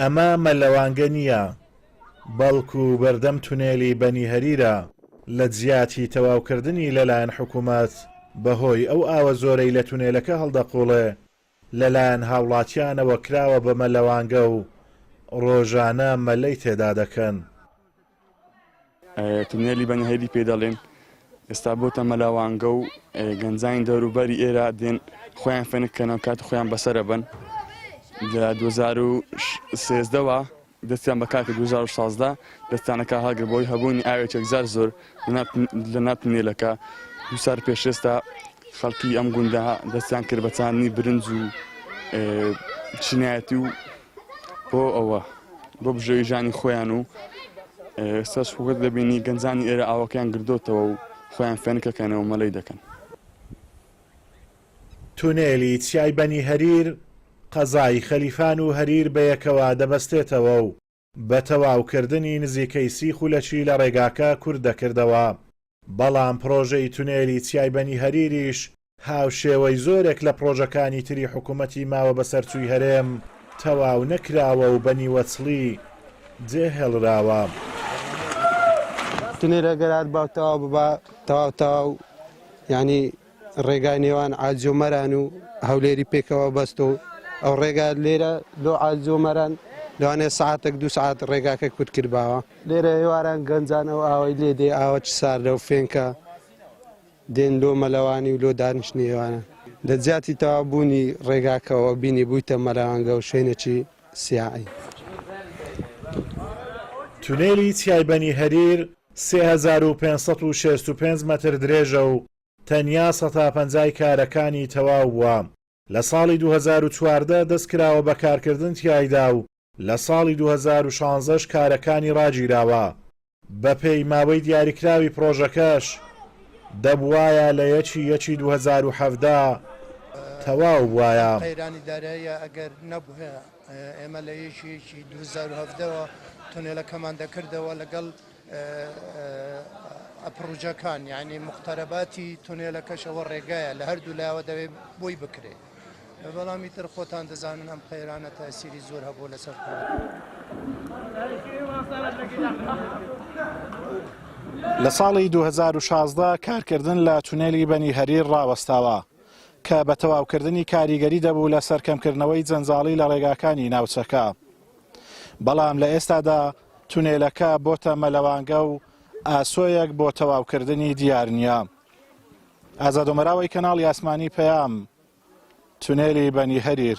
ئەمە مەلەوانگە نییە، بەڵکو بەردەم تونێلی بەنی هەریرە لە جیاتی تەواوکردنی لەلایەن حکوومەت بەهۆی ئەو ئاوە زۆرەی لە تونێلەکە هەڵدەقوڵێ لەلایەن هاوڵاتیانەوە کراوە بە مەلەوانگە و ڕۆژانە مەلەی تێدا دەکەن. تونێلی بەنی هەیری پێ دەڵێن، ئێستا بۆتە مەلەوانگە و گەنجانی دەوروبەری ئێرە دێن خۆیان فێنکەنەوە کات خۆیان بەسەرە بن. لە 2013ەوە دەستیان بەکارکە 2016 دەستانەکە هەڵگربەوەی هەبوونی ئاوێکێک زار زۆر لە ناو تونێلەکە. دو سال پێش ئێستا خەڵکی ئەم گوندە دەستیان کرد بە چاندنی برنج و چینایەتی و بۆ ئەوە بۆ بژێوی ژانی خۆیان و ئێستاش خۆت دەبینی گەنجانی ئێرە ئاوەکەیان گردۆتەوە و خۆیان فێنکەکەنەوە مەلەی دەکەن. تونێلی چیای بەنی هەریر قەزای خەلیفان و هەریر بەیەکەوە دەبەستێتەوە و بە تەواوکردنی نزیکەی 30 خولەکی لە ڕێگاکە کورد دەکردەوە. بەڵام پرۆژەی تونێلی چیای بەنی هەریریش هاوشێوەی زۆرێک لە پرۆژەکانی تری حکوومەتی ماوە بەسەرچووی هەرێم تەواو نەکراوە و بەنی وەچڵی جێهێڵراوە. تونێلە گەرات باوتەوا ببا تەواو یعنی ڕێگای نێوان عاجۆمەران و هەولێری پێکەوە بەست و ئەو ڕێگا لێرە لۆ عاجۆمەران لەوانێ سعاتێک 2 سعات ڕێگاکە کورت کردباوە. لێرە هێواران گەنجانەوە ئاوای لێ دێ ئاوە چ ساردە و فێنکە دێن لۆ مەلەوانی و لۆ دانیشتنی ئێوانە. لە جیاتی تەوابوونی ڕێگاکەەوە بینی بوویتە مەلەوانگە و شوێنێکی سیاعی. تونێلی چیای بەنی هەریر 3565 مەتر درێژە و تەنیا 150 کارەکانی تەواو بووە. لە ساڵی 2014 دەستکراوە بەکارکردن تیایدا و لە ساڵی 2016 کارەکانی ڕاگیراوە. بەپێی ماوەی دیاریکراوی پرۆژەکەش دەبوایە لە 1/1/2017 تەواو بوایە. قەیرانی داراییە ئەگەر نەبووە ئێمە لە 1/1/2017ەوە تونێلەکەمان دەکردەوە لەگەڵ ئەپڕوجەکان، یعنی مختەرەباتی تونێلەکەشەوە ڕێگایە لە هەردوو لایەوە دەوێت بۆی بکرێت. بەڵامی تر خۆتان دەزانن ئەم قەیرانە تاسیری زۆر هەبوو لەسەر. لە ساڵی 2016 کارکردن لە تونێلی بەنی هەریر ڕاوەستاوە کە بە تەواوکردنی کاریگەری دەبوو لە سەرکەمکردنەوەی جەنجاڵی لە ڕێگاکانی ناوچەکە. بەڵام لە ئێستادا تونێلەکە بۆتە مەلەوانگە و ئاسۆیەک بۆ تەواوکردنی دیار نییە. ئازادۆمەراوی کەناڵی ئاسمانی پەیام، تونێلی بەنی هەریر.